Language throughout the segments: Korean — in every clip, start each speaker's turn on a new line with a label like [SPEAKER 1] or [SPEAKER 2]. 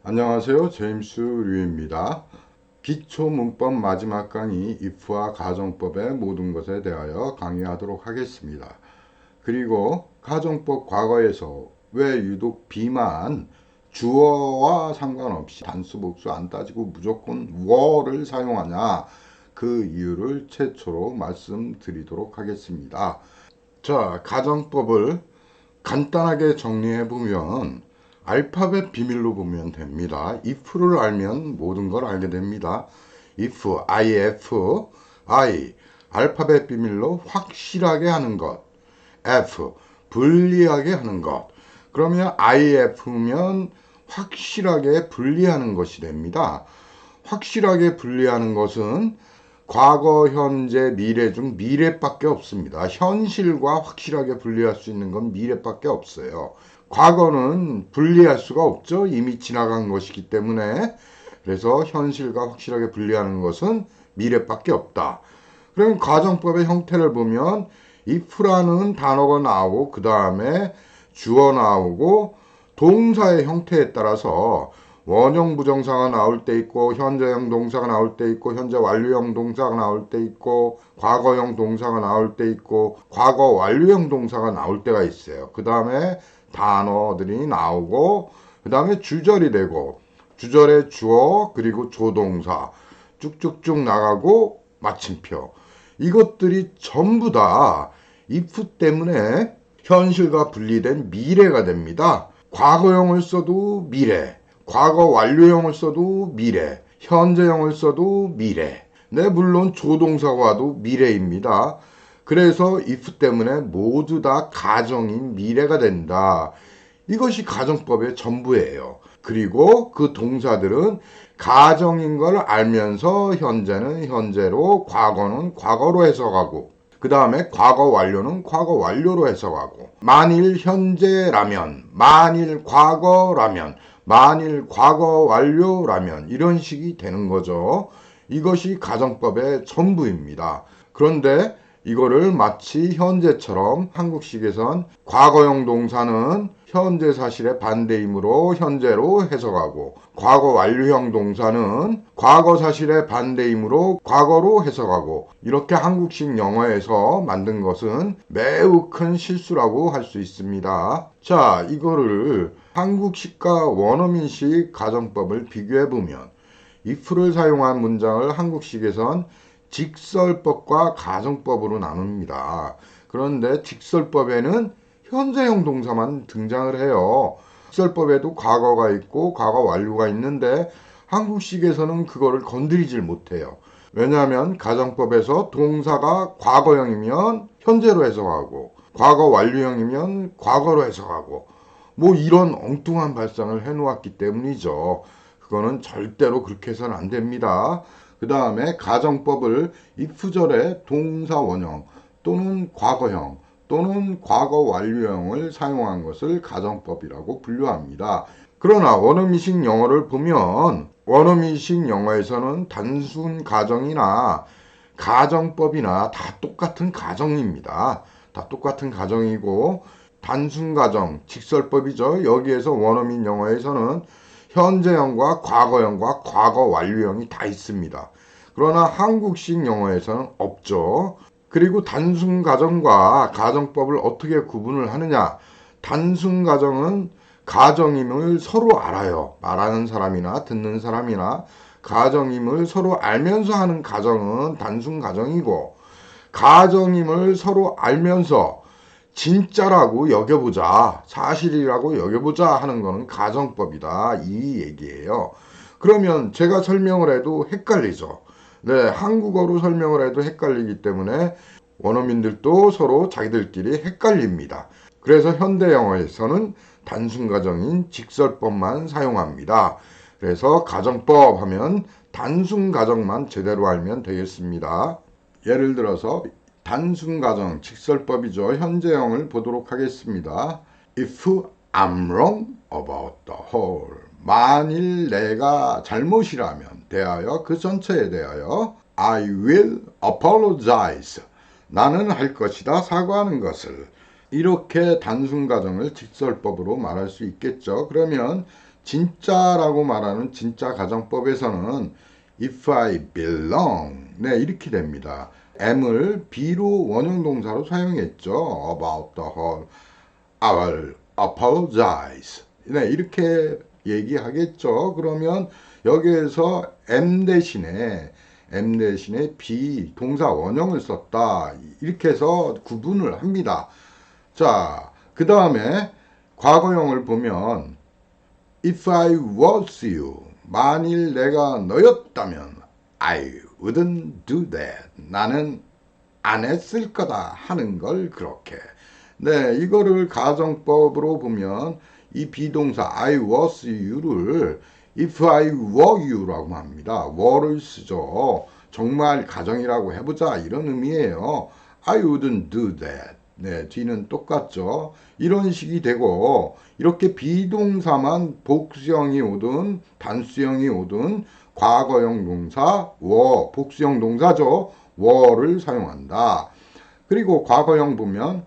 [SPEAKER 1] 안녕하세요. 제임스 류입니다. 기초문법 마지막 강의 if와 가정법의 모든 것에 대하여 강의하도록 하겠습니다. 그리고 가정법 과거에서 왜 유독 be만 주어와 상관없이 단수 복수 안 따지고 무조건 were를 사용하냐, 그 이유를 최초로 말씀드리도록 하겠습니다. 자, 가정법을 간단하게 정리해 보면 알파벳 비밀로 보면 됩니다. if를 알면 모든 걸 알게 됩니다. if, I, 알파벳 비밀로 확실하게 하는 것. f, 분리하게 하는 것. 그러면 if면 확실하게 분리하는 것이 됩니다. 확실하게 분리하는 것은 과거, 현재, 미래 중 미래밖에 없습니다. 현실과 확실하게 분리할 수 있는 건 미래밖에 없어요. 과거는 분리할 수가 없죠. 이미 지나간 것이기 때문에. 그래서 현실과 확실하게 분리하는 것은 미래밖에 없다. 그럼 가정법의 형태를 보면 if라는 단어가 나오고 그 다음에 주어 나오고 동사의 형태에 따라서 원형 부정사가 나올 때 있고 현재형 동사가 나올 때 있고 현재 완료형 동사가 나올 때 있고 과거형 동사가 나올 때 있고 과거 완료형 동사가 나올 때가 있어요. 그 다음에 단어들이 나오고 그 다음에 주절이 되고 주절의 주어 그리고 조동사 쭉쭉쭉 나가고 마침표, 이것들이 전부 다 if 때문에 현실과 분리된 미래가 됩니다. 과거형을 써도 미래, 과거 완료형을 써도 미래, 현재형을 써도 미래. 네, 물론 조동사가 와도 미래입니다. 그래서 if 때문에 모두 다 가정인 미래가 된다. 이것이 가정법의 전부예요. 그리고 그 동사들은 가정인 걸 알면서 현재는 현재로, 과거는 과거로 해석하고, 그 다음에 과거 완료는 과거 완료로 해석하고, 만일 현재라면, 만일 과거라면, 만일 과거 완료라면 이런 식이 되는 거죠. 이것이 가정법의 전부입니다. 그런데 이거를 마치 현재처럼 한국식에선 과거형 동사는 현재 사실의 반대이므로 현재로 해석하고 과거 완료형 동사는 과거 사실의 반대이므로 과거로 해석하고, 이렇게 한국식 영어에서 만든 것은 매우 큰 실수라고 할 수 있습니다. 자, 이거를 한국식과 원어민식 가정법을 비교해 보면 if를 사용한 문장을 한국식에선 직설법과 가정법으로 나눕니다. 그런데 직설법에는 현재형 동사만 등장을 해요. 직설법에도 과거가 있고 과거 완료가 있는데 한국식에서는 그거를 건드리질 못해요. 왜냐하면 가정법에서 동사가 과거형이면 현재로 해석하고 과거 완료형이면 과거로 해석하고 뭐 이런 엉뚱한 발상을 해놓았기 때문이죠. 그거는 절대로 그렇게 해서는 안 됩니다. 그 다음에 가정법을 if절의 동사 원형 또는 과거형 또는 과거 완료형을 사용한 것을 가정법이라고 분류합니다. 그러나 원어민식 영어를 보면 원어민식 영어에서는 단순 가정이나 가정법이나 다 똑같은 가정입니다. 다 똑같은 가정이고 단순 가정, 직설법이죠. 여기에서 원어민 영어에서는 현재형과 과거형과 과거 완료형이 다 있습니다. 그러나 한국식 영어에서는 없죠. 그리고 단순 가정과 가정법을 어떻게 구분을 하느냐? 단순 가정은 가정임을 서로 알아요. 말하는 사람이나 듣는 사람이나 가정임을 서로 알면서 하는 가정은 단순 가정이고, 가정임을 서로 알면서 진짜라고 여겨보자, 사실이라고 여겨보자 하는 것은 가정법이다, 이 얘기예요. 그러면 제가 설명을 해도 헷갈리죠. 네, 한국어로 설명을 해도 헷갈리기 때문에 원어민들도 서로 자기들끼리 헷갈립니다. 그래서 현대 영어에서는 단순 가정인 직설법만 사용합니다. 그래서 가정법 하면 단순 가정만 제대로 알면 되겠습니다. 예를 들어서 단순 가정 직설법이죠. 현재형을 보도록 하겠습니다. If I'm wrong about the whole, 만일 내가 잘못이라면 대하여 그 전체에 대하여 I will apologize, 나는 할 것이다, 사과하는 것을. 이렇게 단순 가정을 직설법으로 말할 수 있겠죠. 그러면 진짜라고 말하는 진짜 가정법에서는 if I belong 네 이렇게 됩니다. am을 be로 원형 동사로 사용했죠. about the whole I'll apologize 네 이렇게 얘기하겠죠. 그러면 여기에서 M 대신에 be 동사 원형을 썼다 이렇게 해서 구분을 합니다. 자, 그 다음에 과거형을 보면 If I was you, 만일 내가 너였다면 I wouldn't do that. 나는 안 했을 거다 하는 걸 그렇게. 네, 이거를 가정법으로 보면 이 비동사 I was you를 if I were you라고 합니다. were를 쓰죠. 정말 가정이라고 해보자 이런 의미예요. I wouldn't do that. 네, 뒤는 똑같죠. 이런 식이 되고 이렇게 비동사만 복수형이 오든 단수형이 오든 과거형 동사 복수형 동사죠. were를 사용한다. 그리고 과거형 보면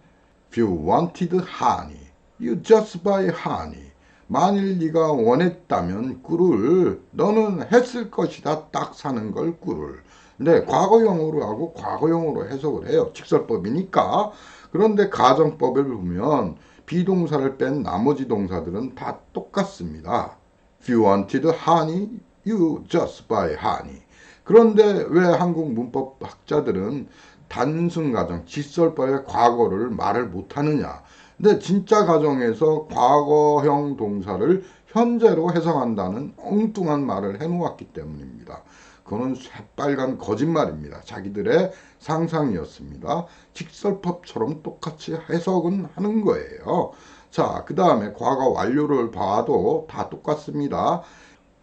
[SPEAKER 1] If you wanted honey, you just buy honey. 만일 네가 원했다면 꿀을 너는 했을 것이다. 딱 사는 걸 꿀을. 근데 과거형으로 하고 과거형으로 해석을 해요. 직설법이니까. 그런데 가정법을 보면 비동사를 뺀 나머지 동사들은 다 똑같습니다. If you wanted honey, you just buy honey. 그런데 왜 한국 문법 학자들은 단순 가정, 직설법의 과거를 말을 못하느냐? 근데 진짜 가정에서 과거형 동사를 현재로 해석한다는 엉뚱한 말을 해놓았기 때문입니다. 그거는 새빨간 거짓말입니다. 자기들의 상상이었습니다. 직설법처럼 똑같이 해석은 하는 거예요. 자, 그 다음에 과거 완료를 봐도 다 똑같습니다.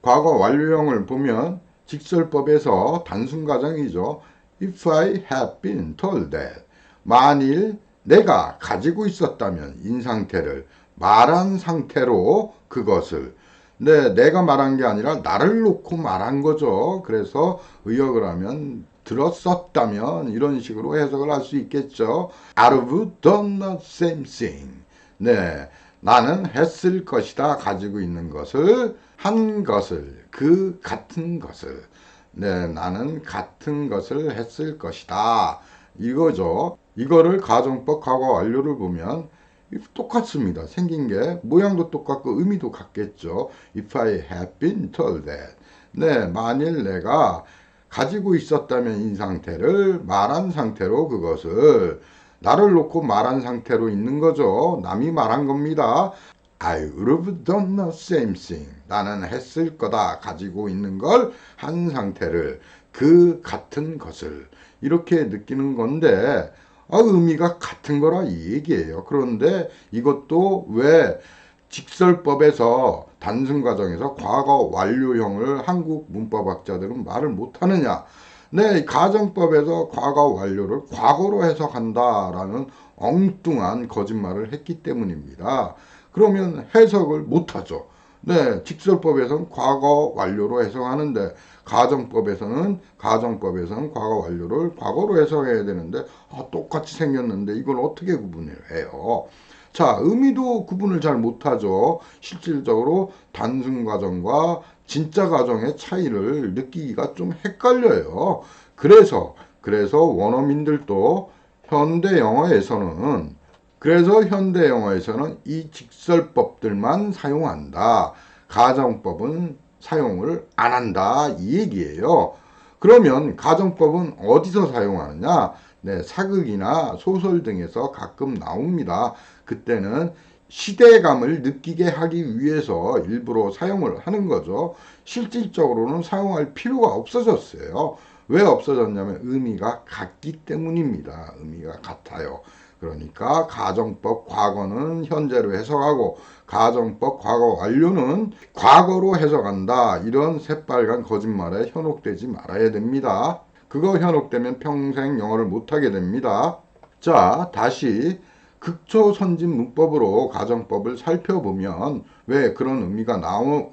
[SPEAKER 1] 과거 완료형을 보면 직설법에서 단순 가정이죠. If I had been told that. 만일 내가 가지고 있었다면 인 상태를 말한 상태로 그것을 네, 내가 말한 게 아니라 나를 놓고 말한 거죠. 그래서 의역을 하면 들었었다면 이런 식으로 해석을 할 수 있겠죠. I would have done the same thing. 네, 나는 했을 것이다. 가지고 있는 것을 한 것을 그 같은 것을 네, 나는 같은 것을 했을 것이다. 이거죠. 이거를 가정법 과거 완료를 보면 똑같습니다. 생긴 게 모양도 똑같고 의미도 같겠죠. If I had been told that. 네, 만일 내가 가지고 있었다면 인 상태를 말한 상태로 그것을 나를 놓고 말한 상태로 있는 거죠. 남이 말한 겁니다. I would have done the same thing. 나는 했을 거다. 가지고 있는 걸 한 상태를 그 같은 것을 이렇게 느끼는 건데 의미가 같은 거라 이 얘기예요. 그런데 이것도 왜 직설법에서 단순 과정에서 과거 완료형을 한국 문법학자들은 말을 못하느냐. 네, 가정법에서 과거 완료를 과거로 해석한다라는 엉뚱한 거짓말을 했기 때문입니다. 그러면 해석을 못하죠. 네, 직설법에서는 과거 완료로 해석하는데 가정법에서는 과거 완료를 과거로 해석해야 되는데 똑같이 생겼는데 이걸 어떻게 구분을 해요? 자, 의미도 구분을 잘 못하죠. 실질적으로 단순 가정과 진짜 가정의 차이를 느끼기가 좀 헷갈려요. 그래서 원어민들도 현대 영어에서는 이 직설법들만 사용한다. 가정법은 사용을 안 한다. 이 얘기예요. 그러면 가정법은 어디서 사용하느냐? 네, 사극이나 소설 등에서 가끔 나옵니다. 그때는 시대감을 느끼게 하기 위해서 일부러 사용을 하는 거죠. 실질적으로는 사용할 필요가 없어졌어요. 왜 없어졌냐면 의미가 같기 때문입니다. 의미가 같아요. 그러니까 가정법 과거는 현재로 해석하고 가정법 과거 완료는 과거로 해석한다. 이런 새빨간 거짓말에 현혹되지 말아야 됩니다. 그거 현혹되면 평생 영어를 못하게 됩니다. 자, 다시 극초선진 문법으로 가정법을 살펴보면 왜 그런 의미가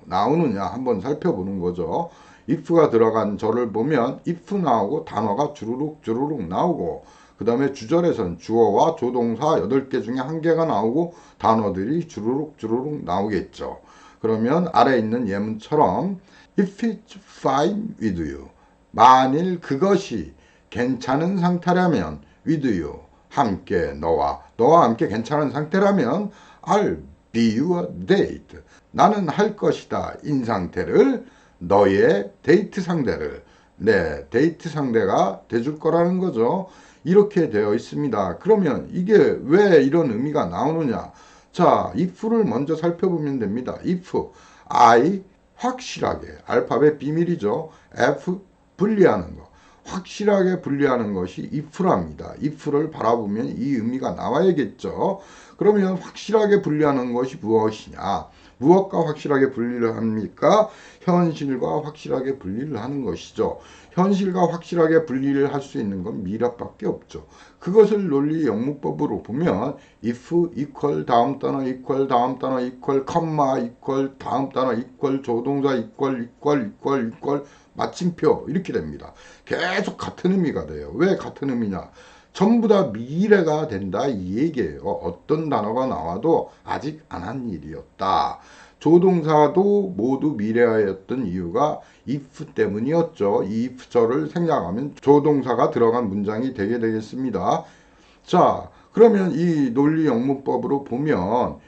[SPEAKER 1] 나오느냐 한번 살펴보는 거죠. if가 들어간 절을 보면 if 나오고 단어가 주르륵 나오고 그 다음에 주절에선 주어와 조동사 8개 중에 1개가 나오고 단어들이 주르륵 나오겠죠. 그러면 아래 있는 예문처럼 if it's fine with you. 만일 그것이 괜찮은 상태라면 with you. 함께 너와 함께 괜찮은 상태라면 I'll be your date. 나는 할 것이다. 인 상태를 너의 데이트 상대를 데이트 상대가 돼줄 거라는 거죠. 이렇게 되어 있습니다. 그러면 이게 왜 이런 의미가 나오느냐? 자, if를 먼저 살펴보면 됩니다. if, I, 확실하게, 알파벳 비밀이죠. F, 분리하는 거. 확실하게 분리하는 것이 if랍니다. if를 바라보면 이 의미가 나와야겠죠. 그러면 확실하게 분리하는 것이 무엇이냐? 무엇과 확실하게 분리를 합니까? 현실과 확실하게 분리를 하는 것이죠. 현실과 확실하게 분리를 할 수 있는 건 미래밖에 없죠. 그것을 논리 영문법으로 보면 if equal 다음 단어 equal 다음 단어 equal 컴마 equal 다음 단어 equal 조동사 equal 마침표 이렇게 됩니다. 계속 같은 의미가 돼요. 왜 같은 의미냐? 전부 다 미래가 된다 이 얘기예요. 어떤 단어가 나와도 아직 안 한 일이었다. 조동사도 모두 미래였던 이유가 if 때문이었죠. 이 if절을 생략하면 조동사가 들어간 문장이 되게 되겠습니다. 자, 그러면 이 논리 영문법으로 보면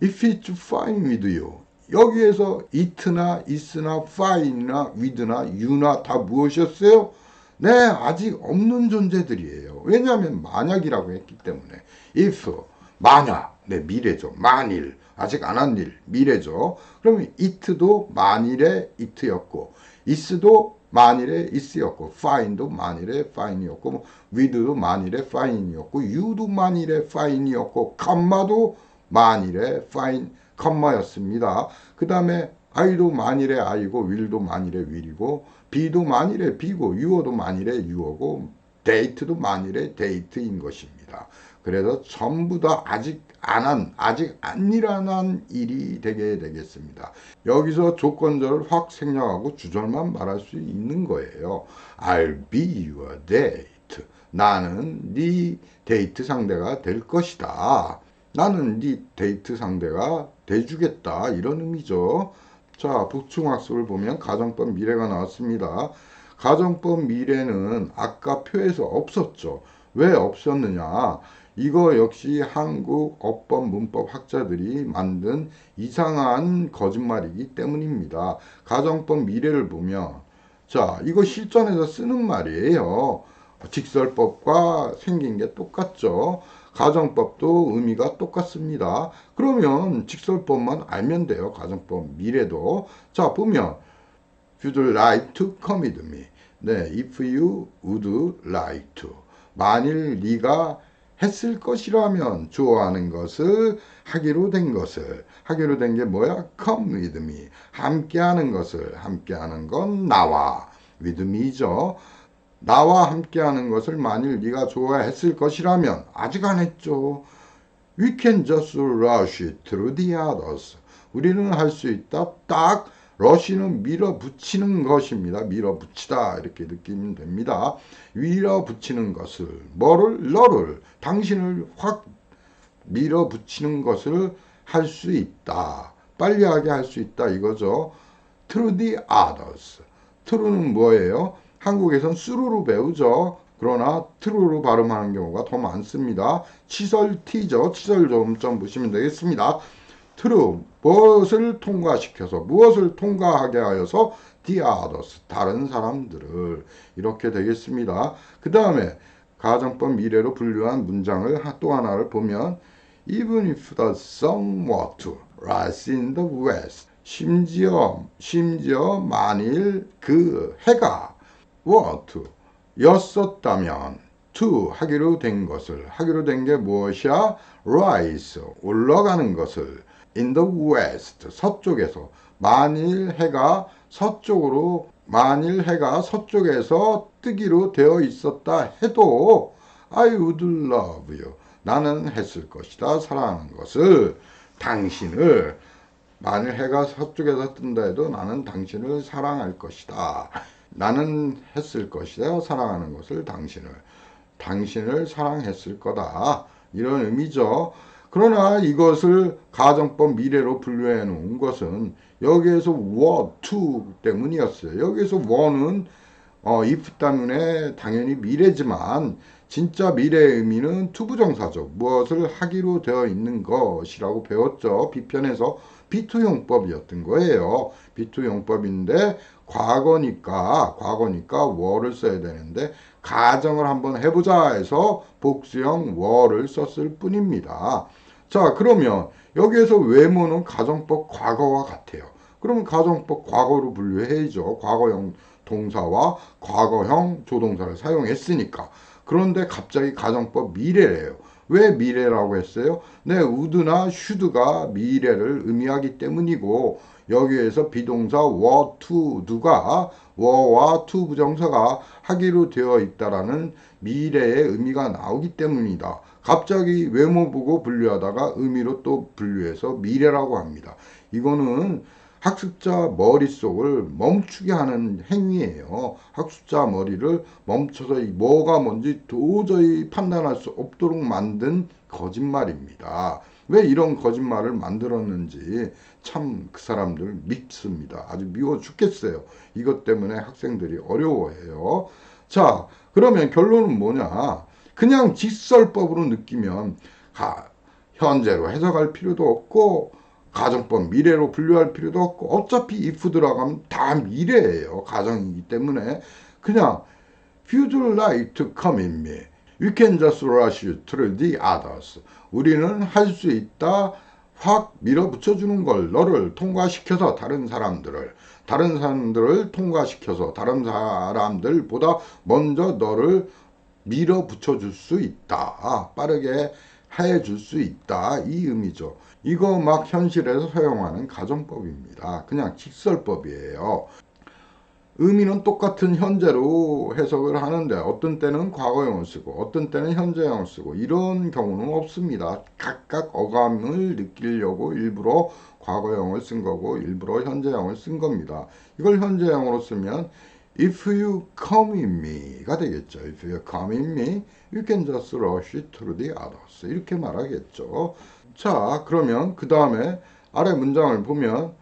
[SPEAKER 1] if it's fine with you. 여기에서 it나 is나 fine나 with나 you나 다 무엇이었어요? 네, 아직 없는 존재들이에요. 왜냐하면 만약이라고 했기 때문에 if, 만약, 미래죠. 만일, 아직 안 한 일, 미래죠. 그러면 it도 만일의 it였고 is도 만일의 is였고 fine도 만일의 fine이었고 with도 만일의 fine이었고 you도 만일의 fine이었고 comma도 만일의 fine, comma였습니다. 그 다음에 I도 만일의 I고 will도 만일의 will이고 B도 만일의 B고 유어도 만일의 유어고 date도 만일의 date인 것입니다. 그래서 전부 다 아직 안 일어난 일이 되게 되겠습니다. 여기서 조건절을 확 생략하고 주절만 말할 수 있는 거예요. I'll be your date. 나는 네 데이트 상대가 될 것이다. 나는 네 데이트 상대가 돼주겠다. 이런 의미죠. 자, 복충학습을 보면 가정법 미래가 나왔습니다. 가정법 미래는 아까 표에서 없었죠. 왜 없었느냐? 이거 역시 한국 어법 문법 학자들이 만든 이상한 거짓말이기 때문입니다. 가정법 미래를 보면 자, 이거 실전에서 쓰는 말이에요. 직설법과 생긴 게 똑같죠. 가정법도 의미가 똑같습니다. 그러면 직설법만 알면 돼요. 가정법 미래도. 자, 보면 You'd like to come with me. if you would like to. 만일 네가 했을 것이라면 좋아하는 것을 하기로 된 게 뭐야? Come with me. 함께하는 건 나와. with me죠. 나와 함께하는 것을 만일 네가 좋아했을 것이라면 아직 안 했죠. We can just rush it through the others. 우리는 할 수 있다. 딱 rush는 밀어붙이는 것입니다. 밀어붙이다 이렇게 느끼면 됩니다. 밀어붙이는 것을 너를 당신을 확 밀어붙이는 것을 할 수 있다. 빨리하게 할 수 있다 이거죠. Through the others. through는 뭐예요? 한국에선 수루로 배우죠. 그러나 트루로 발음하는 경우가 더 많습니다. 치설 T죠. 치설 점점 보시면 되겠습니다. 트루, 무엇을 통과시켜서, 무엇을 통과하게 하여서 the others, 다른 사람들을 이렇게 되겠습니다. 그 다음에 가정법 미래로 분류한 문장을 또 하나를 보면 Even if the sun were to rise in the west 심지어 만일 그 해가 were to 였었다면 to 하기로 된 게 무엇이야? rise 올라가는 것을 in the west 서쪽에서 만일 해가 서쪽에서 뜨기로 되어 있었다 해도 I would love you 나는 했을 것이다 사랑하는 것을 당신을 만일 해가 서쪽에서 뜬다 해도 나는 당신을 사랑할 것이다. 나는 했을 것이다. 사랑하는 것을 당신을 사랑했을 거다. 이런 의미죠. 그러나 이것을 가정법 미래로 분류해 놓은 것은 여기에서 were to 때문이었어요. 여기에서 were는 if 때문에 당연히 미래지만 진짜 미래의 의미는 투부정사죠. 무엇을 하기로 되어 있는 것이라고 배웠죠. B편에서 비투용법이었던 거예요. 비투용법인데 과거니까 were를 써야 되는데 가정을 한번 해보자 해서 복수형 were를 썼을 뿐입니다. 자, 그러면 여기에서 외모는 가정법 과거와 같아요. 그러면 가정법 과거로 분류해야죠. 과거형 동사와 과거형 조동사를 사용했으니까. 그런데 갑자기 가정법 미래래요. 왜 미래라고 했어요? 네, would나 should가 미래를 의미하기 때문이고 여기에서 비동사 were to do가 were와 to 부정사가 하기로 되어 있다라는 미래의 의미가 나오기 때문이다. 갑자기 외모 보고 분류하다가 의미로 또 분류해서 미래라고 합니다. 이거는 학습자 머릿속을 멈추게 하는 행위예요. 학습자 머리를 멈춰서 뭐가 뭔지 도저히 판단할 수 없도록 만든 거짓말입니다. 왜 이런 거짓말을 만들었는지 참 그 사람들 밉습니다. 아주 미워 죽겠어요. 이것 때문에 학생들이 어려워해요. 자, 그러면 결론은 뭐냐? 그냥 직설법으로 느끼면 현재로 해석할 필요도 없고 가정법 미래로 분류할 필요도 없고 어차피 if 들어가면 다 미래예요. 가정이기 때문에 그냥 You'd like to come in me. We can just rush you through the others. 우리는 할 수 있다. 확 밀어붙여주는 걸 너를 통과시켜서 다른 사람들을 통과시켜서 다른 사람들보다 먼저 너를 밀어붙여줄 수 있다. 빠르게 해줄 수 있다. 이 의미죠. 이거 막 현실에서 사용하는 가정법입니다. 그냥 직설법이에요. 의미는 똑같은 현재로 해석을 하는데 어떤 때는 과거형을 쓰고 어떤 때는 현재형을 쓰고 이런 경우는 없습니다. 각각 어감을 느끼려고 일부러 과거형을 쓴 거고 일부러 현재형을 쓴 겁니다. 이걸 현재형으로 쓰면 If you come in me가 되겠죠. If you come in me, you can just rush through the others. 이렇게 말하겠죠. 자, 그러면 그 다음에 아래 문장을 보면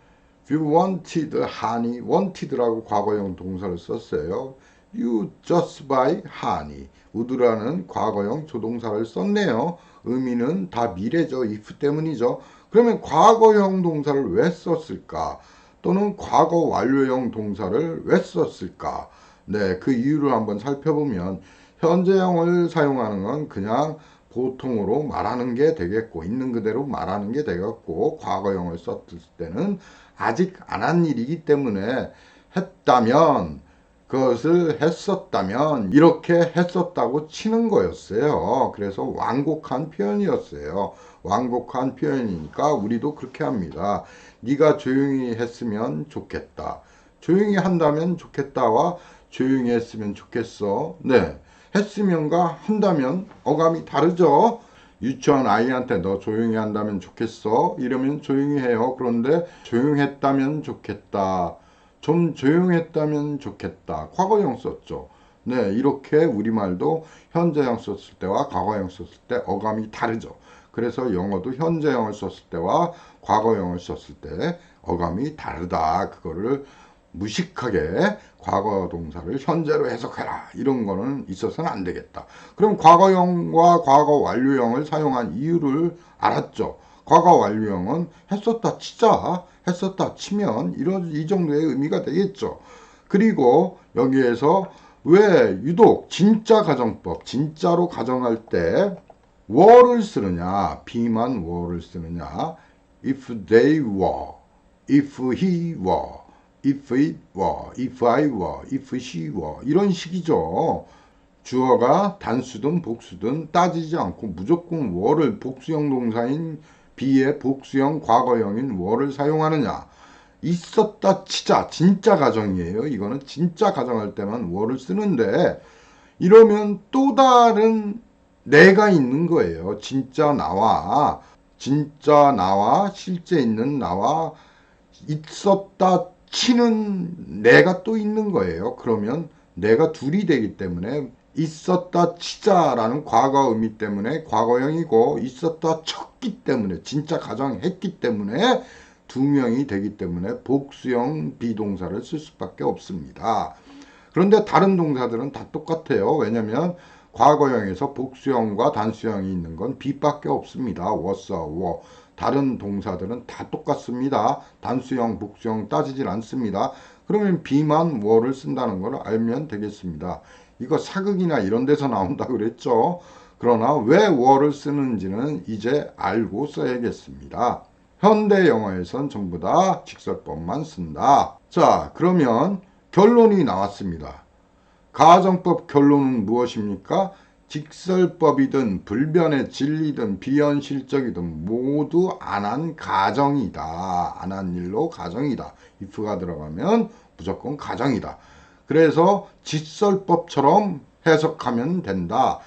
[SPEAKER 1] You wanted honey. wanted라고 과거형 동사를 썼어요. You just buy honey. would라는 과거형 조동사를 썼네요. 의미는 다 미래죠. if 때문이죠. 그러면 과거형 동사를 왜 썼을까? 또는 과거 완료형 동사를 왜 썼을까? 네, 그 이유를 한번 살펴보면 현재형을 사용하는 건 그냥 보통으로 말하는 게 되겠고 있는 그대로 말하는 게 되겠고 과거형을 썼을 때는 아직 안 한 일이기 때문에 했다면 그것을 했었다면 이렇게 했었다고 치는 거였어요. 그래서 완곡한 표현이었어요. 완곡한 표현이니까 우리도 그렇게 합니다. 네가 조용히 했으면 좋겠다. 조용히 한다면 좋겠다와 조용히 했으면 좋겠어. 네. 했으면과 한다면 어감이 다르죠. 유치원 아이한테 너 조용히 한다면 좋겠어? 이러면 조용히 해요. 그런데 조용했다면 좋겠다. 좀 조용했다면 좋겠다. 과거형 썼죠. 네, 이렇게 우리말도 현재형 썼을 때와 과거형 썼을 때 어감이 다르죠. 그래서 영어도 현재형을 썼을 때와 과거형을 썼을 때 어감이 다르다. 그거를 무식하게 과거 동사를 현재로 해석해라. 이런 거는 있어서는 안 되겠다. 그럼 과거형과 과거 완료형을 사용한 이유를 알았죠. 과거 완료형은 했었다 치자. 했었다 치면 이 정도의 의미가 되겠죠. 그리고 여기에서 왜 유독 진짜 가정법, 진짜로 가정할 때 were를 쓰느냐, be만 were를 쓰느냐, if they were, if he were, if it were, if I were, if she were 이런 식이죠. 주어가 단수든 복수든 따지지 않고 무조건 were를 복수형 동사인 be의 복수형 과거형인 were를 사용하느냐. 있었다 치자. 진짜 가정이에요. 이거는 진짜 가정할 때만 were를 쓰는데 이러면 또 다른 내가 있는 거예요. 진짜 나와 실제 있는 나와 있었다 치는 내가 또 있는 거예요. 그러면 내가 둘이 되기 때문에 있었다 치자라는 과거 의미 때문에 과거형이고, 있었다 쳤기 때문에, 진짜 가정했기 때문에 두 명이 되기 때문에 복수형 비동사를 쓸 수밖에 없습니다. 그런데 다른 동사들은 다 똑같아요. 왜냐면 과거형에서 복수형과 단수형이 있는 건 be밖에 없습니다. was, were. 다른 동사들은 다 똑같습니다. 단수형, 복수형 따지질 않습니다. 그러면 be만 were를 쓴다는 걸 알면 되겠습니다. 이거 사극이나 이런 데서 나온다 그랬죠. 그러나 왜 were를 쓰는지는 이제 알고 써야겠습니다. 현대 영어에선 전부 다 직설법만 쓴다. 자, 그러면 결론이 나왔습니다. 가정법 결론은 무엇입니까? 직설법이든 불변의 진리든 비현실적이든 모두 안 한 가정이다. 안 한 일로 가정이다. if가 들어가면 무조건 가정이다. 그래서 직설법처럼 해석하면 된다.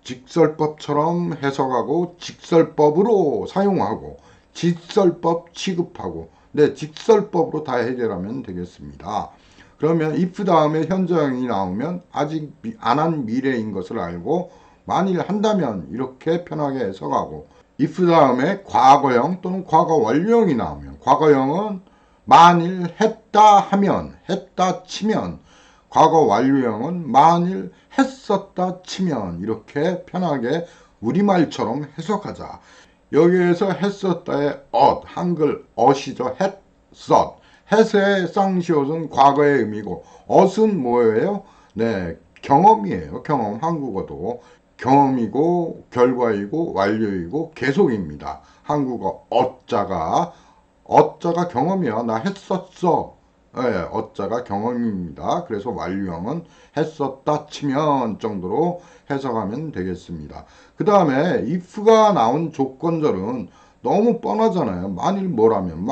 [SPEAKER 1] 직설법처럼 해석하고 직설법으로 사용하고 직설법 취급하고 직설법으로 다 해결하면 되겠습니다. 그러면 if 다음에 현재형이 나오면 아직 안 한 미래인 것을 알고 만일 한다면 이렇게 편하게 해석하고, if 다음에 과거형 또는 과거 완료형이 나오면 과거형은 만일 했다 하면, 했다 치면, 과거 완료형은 만일 했었다 치면 이렇게 편하게 우리말처럼 해석하자. 여기에서 했었다의 한글 엇이죠. 했었. 해서의 쌍시옷은 과거의 의미고 엇은 뭐예요? 경험이에요. 경험. 한국어도 경험이고 결과이고 완료이고 계속입니다. 한국어 어자가 경험이야. 나 했었어. 어자가 경험입니다. 그래서 완료형은 했었다 치면 정도로 해석하면 되겠습니다. 그 다음에 if가 나온 조건절은 너무 뻔하잖아요. 만일 뭐라면,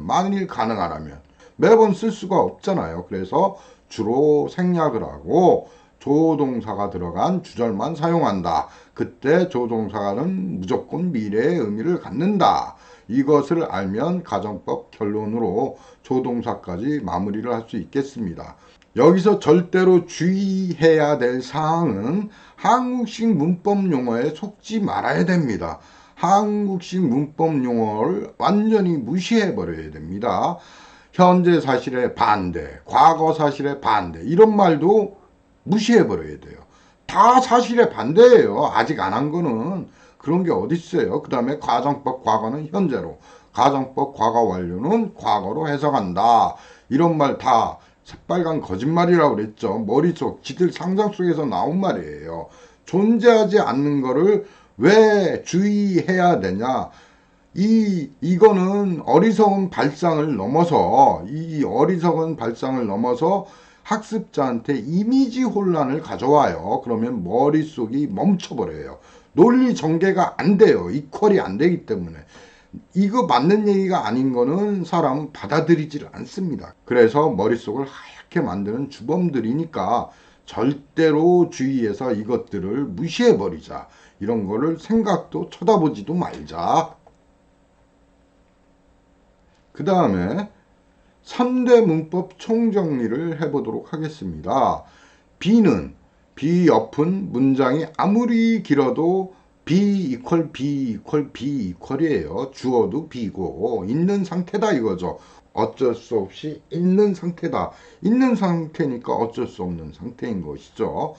[SPEAKER 1] 만일 가능하라면 매번 쓸 수가 없잖아요. 그래서 주로 생략을 하고 조동사가 들어간 주절만 사용한다. 그때 조동사는 무조건 미래의 의미를 갖는다. 이것을 알면 가정법 결론으로 조동사까지 마무리를 할 수 있겠습니다. 여기서 절대로 주의해야 될 사항은 한국식 문법 용어에 속지 말아야 됩니다. 한국식 문법 용어를 완전히 무시해 버려야 됩니다. 현재 사실의 반대, 과거 사실의 반대 이런 말도 무시해 버려야 돼요. 다 사실의 반대예요. 아직 안 한 거는. 그런 게 어디 있어요. 그 다음에 가정법 과거는 현재로, 가정법 과거 완료는 과거로 해석한다. 이런 말 다 새빨간 거짓말이라고 그랬죠. 머릿속, 지들 상상 속에서 나온 말이에요. 존재하지 않는 거를 왜 주의해야 되냐? 이거는 어리석은 발상을 넘어서, 학습자한테 이미지 혼란을 가져와요. 그러면 머릿속이 멈춰버려요. 논리 전개가 안 돼요. 이퀄이 안 되기 때문에. 이거 맞는 얘기가 아닌 거는 사람은 받아들이질 않습니다. 그래서 머릿속을 하얗게 만드는 주범들이니까 절대로 주의해서 이것들을 무시해버리자. 이런 거를 생각도 쳐다보지도 말자. 그 다음에 3대 문법 총정리를 해보도록 하겠습니다. B는 B 옆은 문장이 아무리 길어도 B 이퀄 이퀄이에요. 주어도 B고 있는 상태다 이거죠. 어쩔 수 없이 있는 상태다. 있는 상태니까 어쩔 수 없는 상태인 것이죠.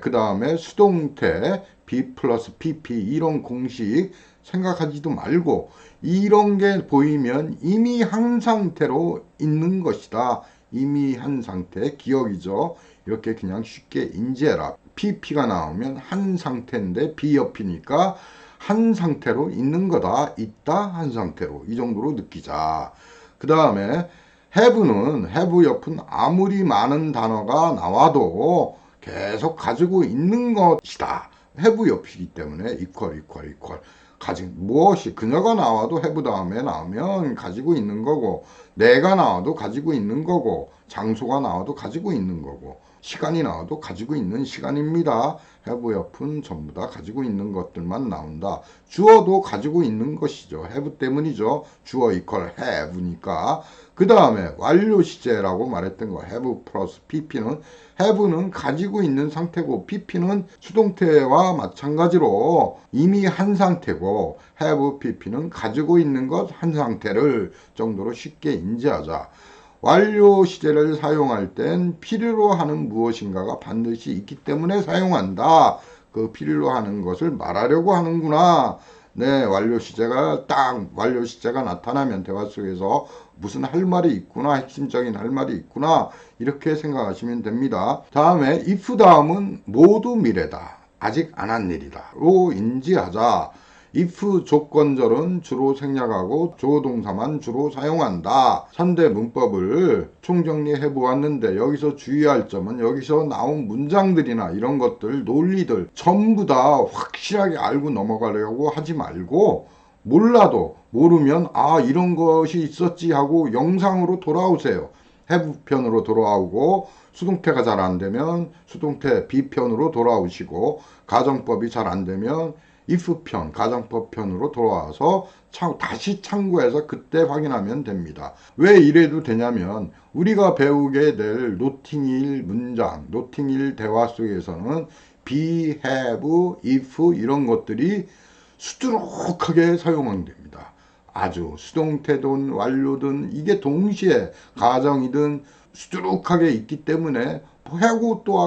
[SPEAKER 1] 그 다음에 수동태 B 플러스 PP 이런 공식 생각하지도 말고 이런 게 보이면 이미 한 상태로 있는 것이다. 이미 한 상태 기억이죠. 이렇게 그냥 쉽게 인지해라. PP가 나오면 한 상태인데 B 옆이니까 한 상태로 있는 거다. 있다 한 상태로 이 정도로 느끼자. 그 다음에 have는 have 옆은 아무리 많은 단어가 나와도 계속 가지고 있는 것이다. have 옆이기 때문에 equal 가진 무엇이 그녀가 나와도 have 다음에 나오면 가지고 있는 거고 내가 나와도 가지고 있는 거고 장소가 나와도 가지고 있는 거고 시간이 나와도 가지고 있는 시간입니다. have 옆은 전부 다 가지고 있는 것들만 나온다. 주어도 가지고 있는 것이죠. have 때문이죠. 주어 equal have니까. 그 다음에 완료 시제라고 말했던 거 have 플러스 pp는 have는 가지고 있는 상태고 pp는 수동태와 마찬가지로 이미 한 상태고 have pp는 가지고 있는 것 한 상태를 정도로 쉽게 인지하자. 완료 시제를 사용할 땐 필요로 하는 무엇인가가 반드시 있기 때문에 사용한다. 그 필요로 하는 것을 말하려고 하는구나. 네, 완료 시제가 나타나면 대화 속에서 무슨 할 말이 있구나, 핵심적인 할 말이 있구나, 이렇게 생각하시면 됩니다. 다음에 if 다음은 모두 미래다. 아직 안 한 일이다. 로 인지하자. if 조건절은 주로 생략하고 조동사만 주로 사용한다. 3대 문법을 총정리해 보았는데 여기서 주의할 점은 여기서 나온 문장들이나 이런 것들, 논리들 전부 다 확실하게 알고 넘어가려고 하지 말고 모르면 이런 것이 있었지 하고 영상으로 돌아오세요. have 편으로 돌아오고 수동태가 잘 안 되면 수동태 B편으로 돌아오시고 가정법이 잘 안 되면 if 편, 가정법 편으로 돌아와서 다시 참고해서 그때 확인하면 됩니다. 왜 이래도 되냐면 우리가 배우게 될 노팅일 문장, 노팅일 대화 속에서는 be, have, if 이런 것들이 수두룩하게 사용됩니다. 아주 수동태든 완료든 이게 동시에 가정이든 수두룩하게 있기 때문에 하고 또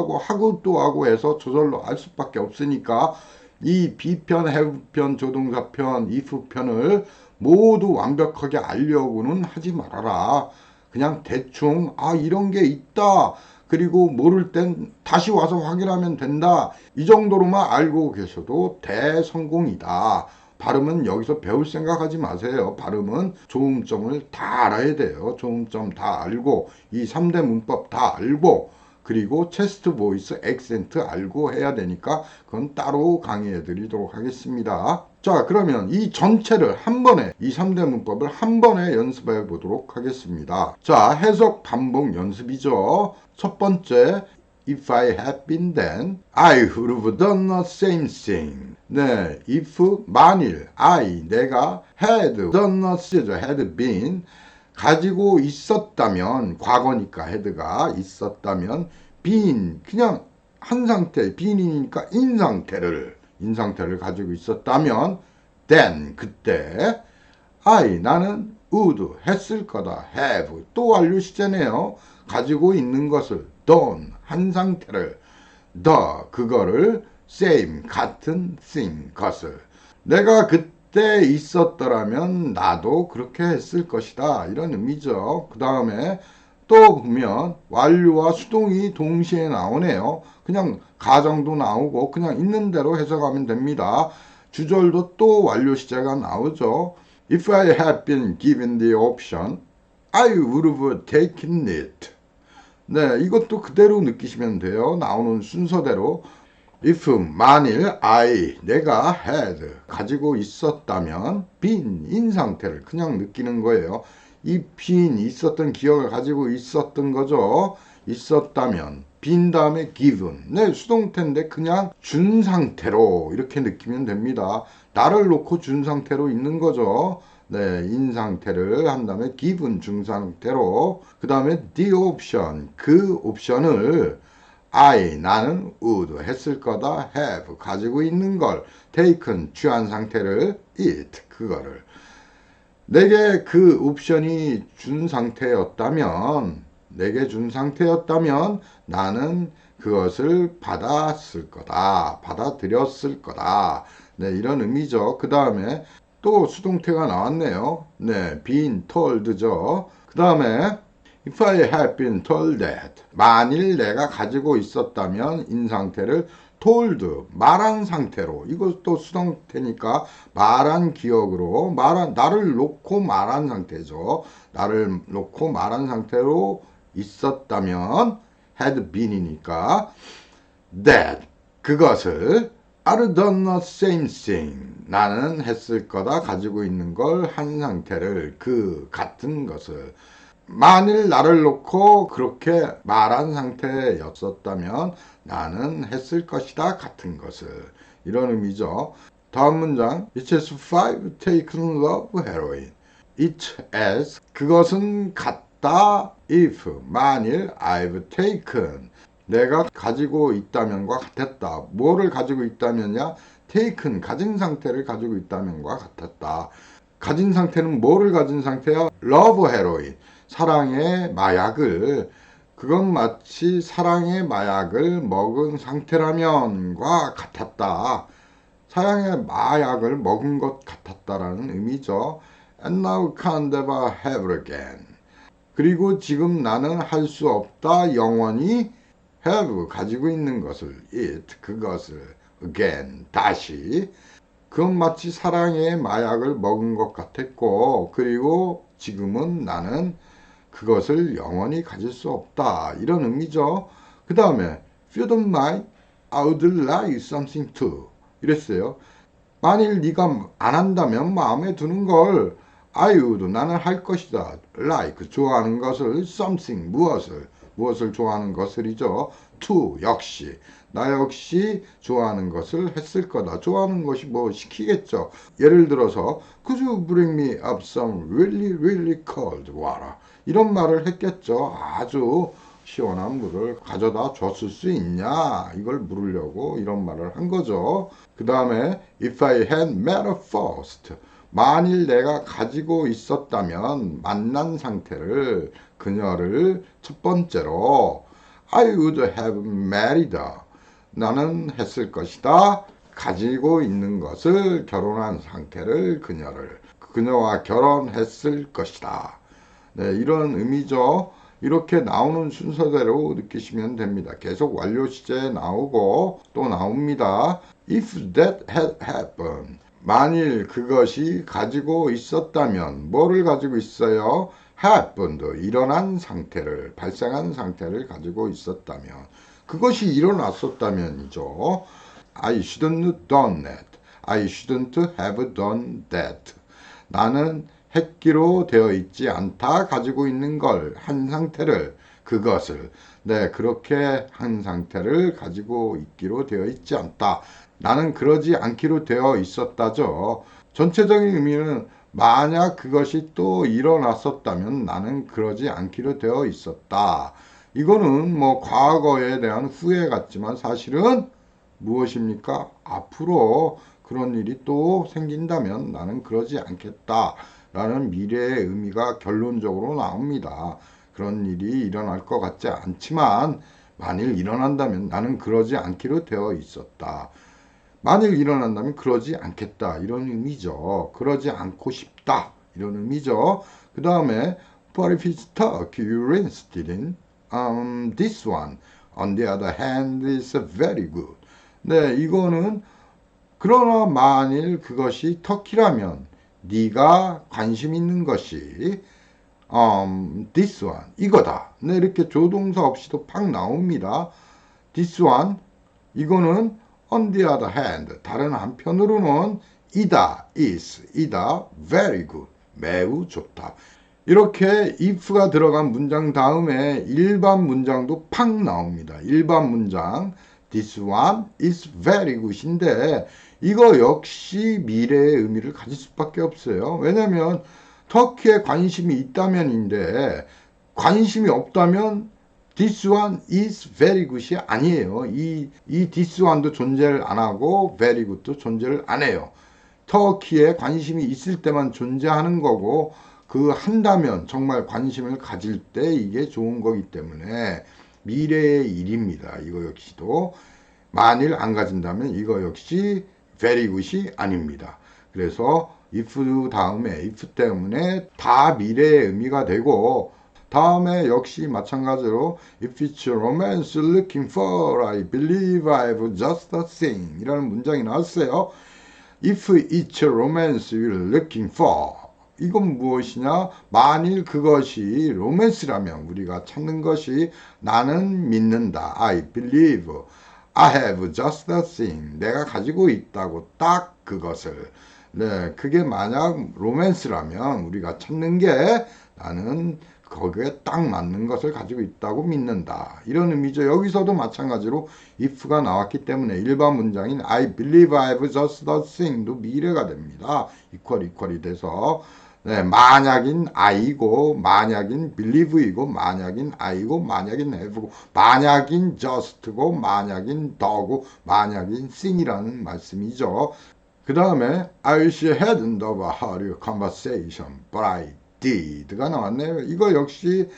[SPEAKER 1] 하고 해서 저절로 알 수밖에 없으니까 이 B편, have편, 조동사편, if편을 모두 완벽하게 알려고는 하지 말아라. 그냥 대충 이런 게 있다. 그리고 모를 땐 다시 와서 확인하면 된다. 이 정도로만 알고 계셔도 대성공이다. 발음은 여기서 배울 생각하지 마세요. 발음은 조음점을 다 알아야 돼요. 조음점 다 알고 이 3대 문법 다 알고 그리고 체스트 보이스 액센트 알고 해야 되니까 그건 따로 강의해 드리도록 하겠습니다. 자, 그러면 이 전체를 한 번에 이 3대 문법을 한 번에 연습해 보도록 하겠습니다. 자, 해석 반복 연습이죠. 첫 번째, if I had been then, I would have done the same thing. 네, if 만일 내가 had done the same, had been 가지고 있었다면, 과거니까 had가 있었다면, been 그냥 한 상태, been이니까 in 상태를 가지고 있었다면, then 그때 나는 would 했을 거다. have 또 완료 시제네요. 가지고 있는 것을 done 한 상태를 그거를 same 같은 thing 것을 내가 그때 있었더라면 나도 그렇게 했을 것이다. 이런 의미죠. 그 다음에 또 보면 완료와 수동이 동시에 나오네요. 그냥 가정도 나오고 그냥 있는 대로 해석하면 됩니다. 주절도 또 완료 시제가 나오죠. If I had been given the option, I would have taken it. 네, 이것도 그대로 느끼시면 돼요. 나오는 순서대로. if 만일 내가 had 가지고 있었다면 been in 상태를 그냥 느끼는 거예요. 이 been 있었던 기억을 가지고 있었던 거죠. 있었다면 been 다음에 given 네, 수동태인데 그냥 준 상태로 이렇게 느끼면 됩니다. 나를 놓고 준 상태로 있는 거죠. 네, 인 상태를 한 다음에 given 중 상태로 그 다음에 the option 그 옵션을 나는 would 했을 거다 have 가지고 있는 걸 taken 취한 상태를 it 그거를 내게 그 옵션이 준 상태였다면 나는 그것을 받았을 거다 받아들였을 거다 네, 이런 의미죠. 그 다음에 또 수동태가 나왔네요. 네, been told죠. 그 다음에 If I had been told that 만일 내가 가지고 있었다면 인 상태를 told 말한 상태로 이것도 수동태니까 말한 기억으로 나를 놓고 말한 상태죠. 나를 놓고 말한 상태로 있었다면 had been이니까 that 그것을 I'd done the same thing. 나는 했을 거다 가지고 있는 걸 한 상태를 그 같은 것을 만일 나를 놓고 그렇게 말한 상태였었다면 나는 했을 것이다 같은 것을, 이런 의미죠. 다음 문장. It has five taken of heroin. It as 그것은 같다 if 만일 I've taken 내가 가지고 있다면과 같았다. 뭐를 가지고 있다면야 taken 가진 상태를 가지고 있다면과 같았다. 가진 상태는 뭐를 가진 상태야? love heroin 사랑의 마약을, 그건 마치 사랑의 마약을 먹은 상태라면과 같았다. 사랑의 마약을 먹은 것 같았다라는 의미죠. And now can't ever have again. 그리고 지금 나는 할 수 없다. 영원히 have 가지고 있는 것을 it 그것을 again 다시. 그건 마치 사랑의 마약을 먹은 것 같았고 그리고 지금은 나는 그것을 영원히 가질 수 없다. 이런 의미죠. 그 다음에 if you don't mind, I would like something too. 이랬어요. 만일 네가 안 한다면 마음에 드는 걸 I would 나는 할 것이다. like 좋아하는 것을 something 무엇을 좋아하는 것을이죠. to 역시 나 역시 좋아하는 것을 했을 거다. 좋아하는 것이 뭐 시키겠죠. 예를 들어서 Could you bring me up some really cold water? 이런 말을 했겠죠. 아주 시원한 물을 가져다 줬을 수 있냐? 이걸 물으려고 이런 말을 한 거죠. 그 다음에 If I had met her first 만일 내가 가지고 있었다면 만난 상태를 그녀를 첫 번째로 I would have married her 나는 했을 것이다. 가지고 있는 것을 결혼한 상태를 그녀와 결혼했을 것이다. 네, 이런 의미죠. 이렇게 나오는 순서대로 느끼시면 됩니다. 계속 완료 시제에 나오고 또 나옵니다. If that had happened 만일 그것이 가지고 있었다면 뭐를 가지고 있어요? happened 일어난 상태를 발생한 상태를 가지고 있었다면 그것이 일어났었다면이죠. I shouldn't done that. I shouldn't have done that. 나는 했기로 되어 있지 않다. 가지고 있는 걸, 한 상태를, 그것을. 네, 그렇게 한 상태를 가지고 있기로 되어 있지 않다. 나는 그러지 않기로 되어 있었다죠. 전체적인 의미는 만약 그것이 또 일어났었다면 나는 그러지 않기로 되어 있었다. 이거는 뭐 과거에 대한 후회 같지만 사실은 무엇입니까? 앞으로 그런 일이 또 생긴다면 나는 그러지 않겠다. 라는 미래의 의미가 결론적으로 나옵니다. 그런 일이 일어날 것 같지 않지만 만일 일어난다면 나는 그러지 않기로 되어 있었다. 만일 일어난다면 그러지 않겠다. 이런 의미죠. 그러지 않고 싶다. 이런 의미죠. 그 다음에 But if it's stuck, you're interested in this one. On the other hand, is very good. 네, 이거는 그러나 만일 그것이 터키라면 네가 관심 있는 것이 this one 이거다. 네, 이렇게 조동사 없이도 팍 나옵니다. This one 이거는 on the other hand 다른 한편으로는 이다 is 이다 very good 매우 좋다. 이렇게 if가 들어간 문장 다음에 일반 문장도 팍 나옵니다. 일반 문장 This one is very good인데 이거 역시 미래의 의미를 가질 수밖에 없어요. 왜냐하면 터키에 관심이 있다면인데 관심이 없다면 This one is very good이 아니에요. 이 this one도 존재를 안 하고 very good도 존재를 안 해요. 터키에 관심이 있을 때만 존재하는 거고 그 한다면 정말 관심을 가질 때 이게 좋은 거기 때문에 미래의 일입니다. 이거 역시도 만일 안 가진다면 이거 역시 very good이 아닙니다. 그래서 if 다음에 if 때문에 다 미래의 의미가 되고 다음에 역시 마찬가지로 if it's romance looking for I believe I've just a thing 이라는 문장이 나왔어요. If it's romance you're looking for 이건 무엇이냐? 만일 그것이 로맨스라면 우리가 찾는 것이 나는 믿는다. I believe I have just a thing. 내가 가지고 있다고 딱 그것을. 네, 그게 만약 로맨스라면 우리가 찾는 게 나는 거기에 딱 맞는 것을 가지고 있다고 믿는다. 이런 의미죠. 여기서도 마찬가지로 if가 나왔기 때문에 일반 문장인 I believe I've just the thing도 미래가 됩니다. 이퀄이 돼서 네, 만약인 I고 만약인 believe이고 만약인 I고 만약인 have고 만약인 just고 만약인 the고 만약인 thing이라는 말씀이죠. 그 다음에 I wish I hadn't overheard your conversation, but I did가 나왔네요. 이거 역시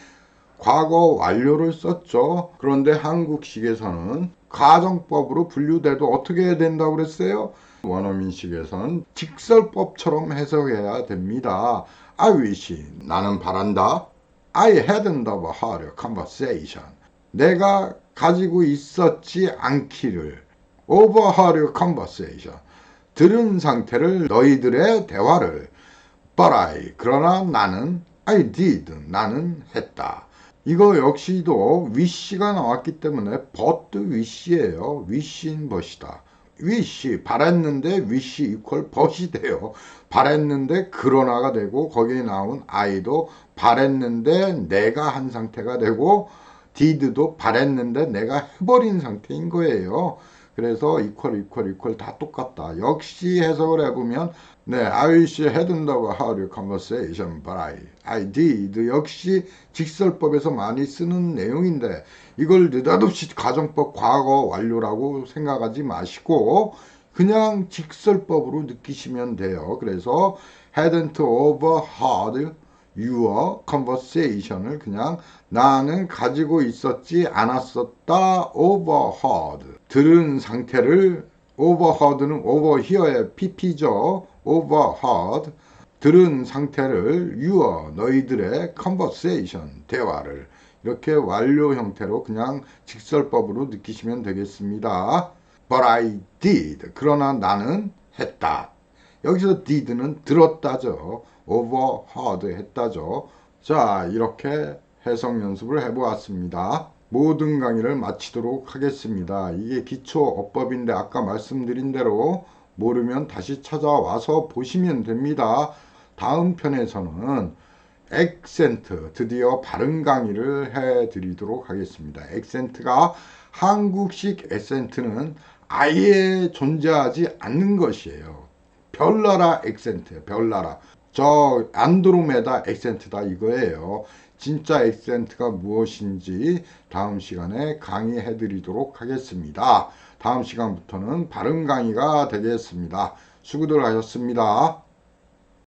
[SPEAKER 1] 과거 완료를 썼죠. 그런데 한국식에서는 가정법으로 분류돼도 어떻게 해야 된다고 그랬어요? 원어민식에서는 직설법처럼 해석해야 됩니다. I wish, 나는 바란다. I hadn't overheard your conversation. 내가 가지고 있었지 않기를. overheard your conversation. 들은 상태를 너희들의 대화를 but I 그러나 나는 I did 나는 했다. 이거 역시도 wish가 나왔기 때문에 but wish예요. wish인 것이다. wish 바랬는데 wish equal but이 돼요. 바랬는데 그러나가 되고 거기에 나온 I도 바랬는데 내가 한 상태가 되고 did도 바랬는데 내가 해버린 상태인 거예요. 그래서 equal 다 똑같다. 역시 해석을 해보면 네, I wish I hadn't had a conversation, but I did. 역시 직설법에서 많이 쓰는 내용인데 이걸 느닷없이 가정법 과거 완료라고 생각하지 마시고 그냥 직설법으로 느끼시면 돼요. 그래서 hadn't overheard your conversation을 그냥 나는 가지고 있었지 않았었다 overheard 들은 상태를 overheard는 overhear의 pp죠. overheard 들은 상태를 your 너희들의 conversation 대화를 이렇게 완료 형태로 그냥 직설법으로 느끼시면 되겠습니다. But I did 그러나 나는 했다. 여기서 did는 들었다죠. overheard 했다죠. 자, 이렇게 해석 연습을 해보았습니다. 모든 강의를 마치도록 하겠습니다. 이게 기초 어법인데 아까 말씀드린 대로 모르면 다시 찾아와서 보시면 됩니다. 다음 편에서는 액센트, 드디어 발음 강의를 해드리도록 하겠습니다. 액센트가 한국식 액센트는 아예 존재하지 않는 것이에요. 별나라 액센트예요. 별나라. 저 안드로메다 액센트다 이거예요. 진짜 액센트가 무엇인지 다음 시간에 강의해 드리도록 하겠습니다. 다음 시간부터는 발음 강의가 되겠습니다. 수고들 하셨습니다.